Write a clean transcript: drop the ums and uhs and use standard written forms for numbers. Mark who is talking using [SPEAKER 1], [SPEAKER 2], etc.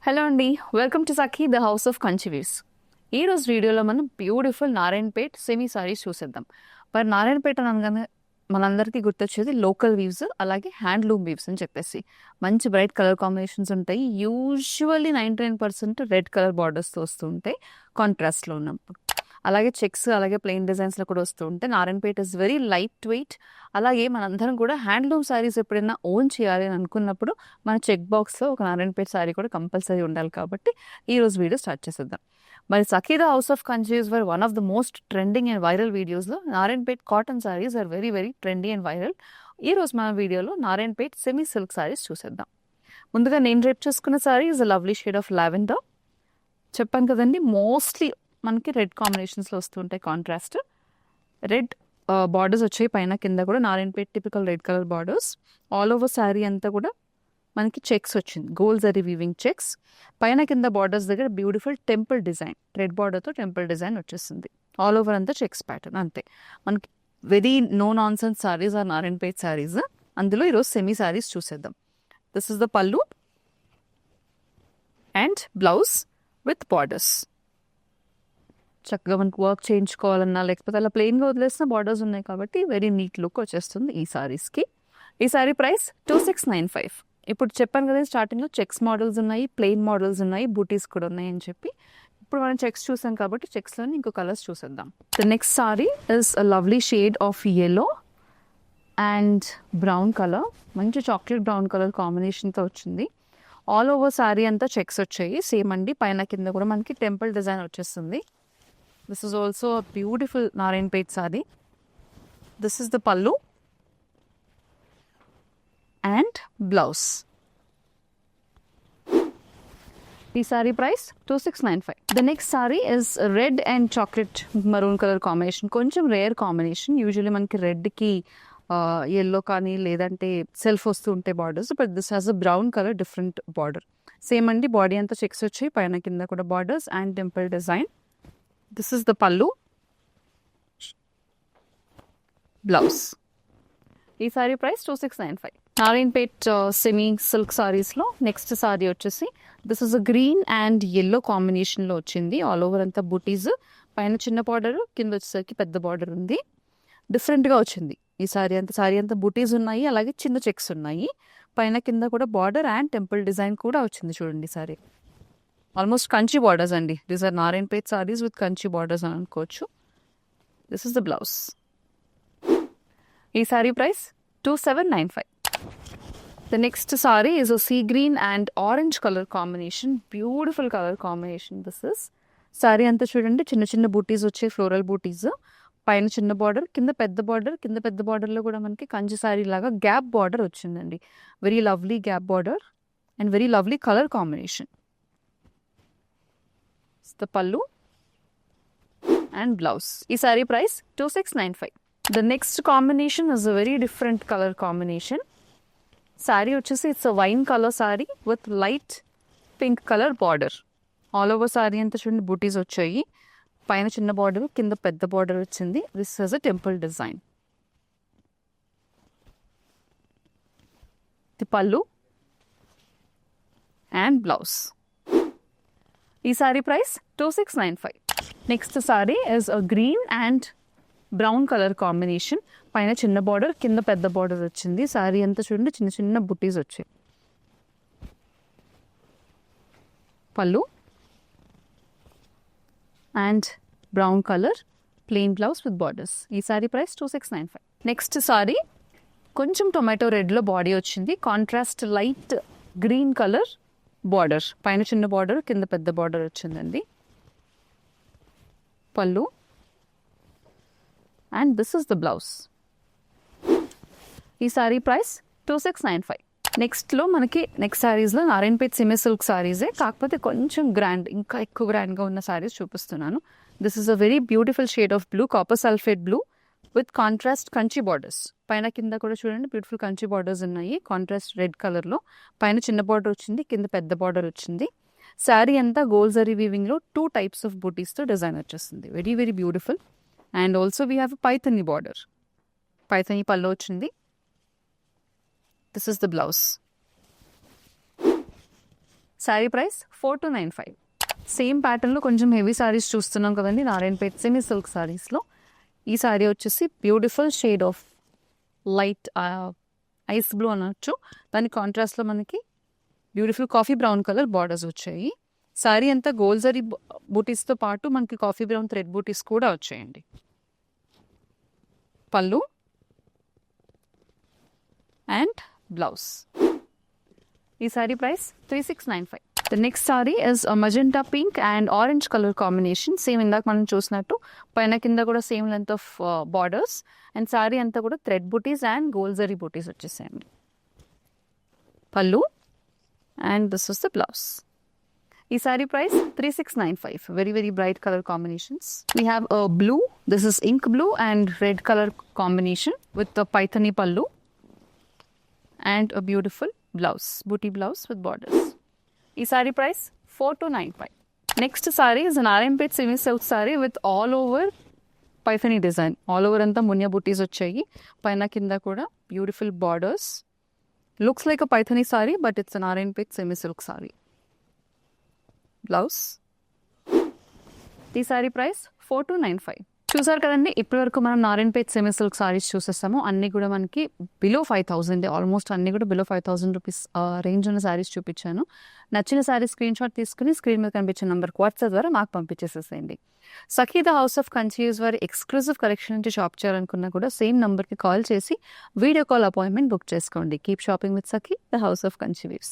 [SPEAKER 1] Hello అండి, welcome to Sakhi the house of కంచివీర్స్. ఈ రోజు వీడియోలో మనం బ్యూటిఫుల్ నారాయణపేట్ సెమీ సారీస్ చూసేద్దాం. మరి నారాయణపేట అనగానే మనందరికీ గుర్తొచ్చేది లోకల్ వీవ్స్, అలాగే హ్యాండ్లూమ్ వీవ్స్ అని చెప్పేసి మంచి బ్రైట్ కలర్ కాంబినేషన్స్ ఉంటాయి. యూజువల్లీ 99% రెడ్ కలర్ బార్డర్స్తో వస్తూ ఉంటాయి కాంట్రాస్ట్లో ఉన్నప్పుడు. అలాగే చెక్స్, అలాగే ప్లెయిన్ డిజైన్స్లో కూడా వస్తూ ఉంటాయి. Narayanpet is very light weight. అలాగే మనందరం కూడా హ్యాండ్లూమ్ శారీస్ ఎప్పుడైనా ఓన్ చేయాలి అని అనుకున్నప్పుడు మన చెక్ బాక్స్లో ఒక నారాయణపేట శారీ కూడా కంపల్సరీ ఉండాలి. కాబట్టి ఈరోజు వీడియో స్టార్ట్ చేసేద్దాం. మరి సఖీ ద హౌస్ ఆఫ్ కంచీస్ వర్ one of the most trending and viral వీడియోస్లో Narayanpet cotton saris are very very trendy and viral. ఈరోజు మన వీడియోలో నారాయణపేట్ సెమీ సిల్క్ శారీస్ చూసేద్దాం. ముందుగా నేను రేప్ చేసుకున్న sari is a lovely shade of lavender. చెప్పాను కదండి, మోస్ట్లీ మనకి రెడ్ కాంబినేషన్స్లో వస్తుంటాయి. కాంట్రాస్ట్ రెడ్ బార్డర్స్ వచ్చాయి పైన కింద కూడా. Narayanpet typical red colour borders. All over sari అంతా కూడా మనకి చెక్స్ వచ్చింది, గోల్డ్ జరీ వీవింగ్ చెక్స్. పైన కింద బార్డర్స్ దగ్గర బ్యూటిఫుల్ టెంపుల్ డిజైన్, రెడ్ బార్డర్తో టెంపుల్ డిజైన్ వచ్చేసింది. ఆల్ ఓవర్ అంతా చెక్స్ ప్యాటర్న్ అంతే. మనకి very no nonsense saris are Narayanpet saris. అందులో ఈరోజు సెమీ శారీస్ చూసేద్దాం. This is the pallu and blouse with borders. చక్కగా మనకు వర్క్ చేయించుకోవాలన్నా లేకపోతే అలా ప్లెయిన్గా వదిలేసిన బార్డర్స్ ఉన్నాయి కాబట్టి వెరీ నీట్ లుక్ వచ్చేస్తుంది ఈ సారీస్కి. ఈ సారీ ప్రైస్ 2695. ఇప్పుడు చెప్పాను కదా స్టార్టింగ్లో చెక్స్ మోడల్స్ ఉన్నాయి, ప్లెయిన్ మోడల్స్ ఉన్నాయి, బూటీస్ కూడా ఉన్నాయి అని చెప్పి. ఇప్పుడు మనం చెక్స్ చూసాం కాబట్టి చెక్స్లోని ఇంకో కలర్స్ చూసేద్దాం. The next sari is a lovely shade of yellow and brown colour. మంచి చాక్లెట్ బ్రౌన్ కలర్ కాంబినేషన్తో వచ్చింది. ఆల్ ఓవర్ సారీ అంతా చెక్స్ వచ్చాయి సేమ్ అండి. పైన కింద కూడా మనకి టెంపుల్ డిజైన్ వచ్చేస్తుంది. This is also a beautiful Narayanpet saree. This is the pallu and blouse. The saree price 2695. The next saree is red and chocolate maroon color combination. కొంచెం rare combination. Usually మనకి రెడ్కి yellow కానీ లేదంటే self వస్తూ ఉంటాయి borders. But this has a brown colour different border. Same అండి, body అంతా checks వచ్చాయి, పైన కింద కూడా borders and temple design. This is the pallu, blouse. ఈ sari price 2695. Narayanpet semi silk సారీస్లో నెక్స్ట్ సారీ వచ్చేసి this is a green and yellow కాంబినేషన్లో వచ్చింది. ఆల్ ఓవర్ అంతా బూటీస్, పైన చిన్న బార్డర్, కింద వచ్చేసరికి పెద్ద బార్డర్ ఉంది. డిఫరెంట్గా వచ్చింది ఈ సారీ అంతా బూటీస్ ఉన్నాయి, అలాగే చిన్న చెక్స్ ఉన్నాయి. పైన కింద కూడా బార్డర్ అండ్ టెంపుల్ డిజైన్ కూడా వచ్చింది. చూడండి సారీ ఆల్మోస్ట్ కంచి బార్డర్స్ అండి. These are Narayanpet saris with Kanchi borders అని అనుకోవచ్చు. This is the blouse. ఈ sari price 2795. The next sari is a sea green and orange colour combination. Beautiful colour combination this is. Sari అంతా చూడండి, చిన్న చిన్న బూటీస్ వచ్చాయి, ఫ్లోరల్ బూటీస్. పైన చిన్న బార్డర్, కింద పెద్ద బార్డర్. కింద పెద్ద బార్డర్లో కూడా మనకి కంచి సారీ లాగా గ్యాప్ బార్డర్ వచ్చిందండి. Very lovely gap border and very lovely colour combination. The pallu and blouse. ఈ sari price 2695. The next combination is a very different color combination. Sari వచ్చేసి it's a wine colour sari with light pink colour border. All over sari అంతా చూడండి బూటీస్ వచ్చాయి, పైన చిన్న border, కింద పెద్ద border వచ్చింది. This is a temple design. The పల్లు అండ్ బ్లౌజ్. ఈ sari price 2695. Next sari is a green and brown colour combination. పైన చిన్న బార్డర్, కింద పెద్ద బార్డర్ వచ్చింది. సారీ అంతా చూడండి చిన్న చిన్న బుట్టీస్ వచ్చాయి. పల్లు and brown colour plain blouse with borders. ఈ సారీ ప్రైస్ 2695. నెక్స్ట్ సారీ కొంచెం టొమాటో రెడ్లో బాడీ వచ్చింది. Contrast light green colour border, పైన చిన్న బార్డర్, కింద పెద్ద బార్డర్ వచ్చిందండి. పల్లు and this is the blouse. ఈ సారీ ప్రైస్ 2695. నెక్స్ట్లో మనకి నెక్స్ట్ సారీస్లో నారాయణపేట్ సెమీ సిల్క్ సారీసే, కాకపోతే కొంచెం గ్రాండ్, ఇంకా ఎక్కువ గ్రాండ్గా ఉన్న సారీస్ చూపిస్తున్నాను. This is a very beautiful shade of blue, copper sulphate blue with contrast Kanchi borders. పైన కింద కూడా చూడండి బ్యూటిఫుల్ కంచి బార్డర్స్ ఉన్నాయి, కాంట్రాస్ట్ రెడ్ కలర్లో. పైన చిన్న బార్డర్ వచ్చింది, కింద పెద్ద బార్డర్ వచ్చింది. శారీ అంతా గోల్డ్ జరీ వీవింగ్లో 2 types ఆఫ్ బూటీస్తో డిజైన్ వచ్చేస్తుంది. Very very beautiful. And also we have Paithani border, Paithani pallu వచ్చింది. This is the blouse. Sari price 4295. Same ప్యాటర్న్లో కొంచెం హెవీ శారీస్ చూస్తున్నాం కదండి నారాయణపేట్ సెమీ సిల్క్ శారీస్లో. ఈ శారీ వచ్చేసి beautiful shade of light ice blue అనొచ్చు. దాని కాంట్రాస్ట్లో మనకి beautiful coffee brown colour borders వచ్చాయి. శారీ అంతా గోల్డ్ జరీ బూటీస్తో పాటు మనకి కాఫీ బ్రౌన్ థ్రెడ్ బూటీస్ కూడా వచ్చాయండి. Pallu and blouse. ఈ sari price 3695. The next sari is magenta pink and orange colour combination. Same ఇందాక మనం చూసినట్టు పైన కింద కూడా same length of borders and sari అంతా కూడా thread butis and gold zari butis వచ్చేసాయండి. Pallu and this is the blouse. ఈ sari price 3695. Very very bright colour combinations. We have blue, this is ink blue and red colour combination with the Paithani పళ్ళు and a beautiful blouse, booty blouse with borders. ఈ saree price 4295. Next saree is an Narayanpet semi silk saree with all over pythony design. All over అంతా మునియా బూటీస్ వచ్చాయి. పైన కింద కూడా beautiful borders. Looks like a pythony saree but it's a Narayanpet semi silk saree. Blouse. ఈ saree price 4295. చూసారు కదండి, ఇప్పటి వరకు మనం నారాయణపేట్ సెమీ సిల్క్ సారీస్ చూసేస్తాము. అన్నీ కూడా మనకి బిలో 5000, ఆల్మోస్ట్ అన్నీ కూడా బిలో 5000 రూపీస్ రేంజ్ ఉన్న సారీస్ చూపించాను. నచ్చిన సారీ స్క్రీన్ షాట్ తీసుకుని స్క్రీన్ మీద కనిపించే నెంబర్కి వాట్సాప్ ద్వారా మాకు పంపించేసేసేయండి. సఖీ ద హౌస్ ఆఫ్ కన్ఫ్యూజ్ వారి ఎక్స్క్లూజివ్ కలెక్షన్ నుంచి షాప్ చేయాలనుకున్నా కూడా సేమ్ నెంబర్కి కాల్ చేసి వీడియో కాల్ అపాయింట్మెంట్ బుక్ చేసుకోండి. Keep shopping with Sakhi the house of confuse.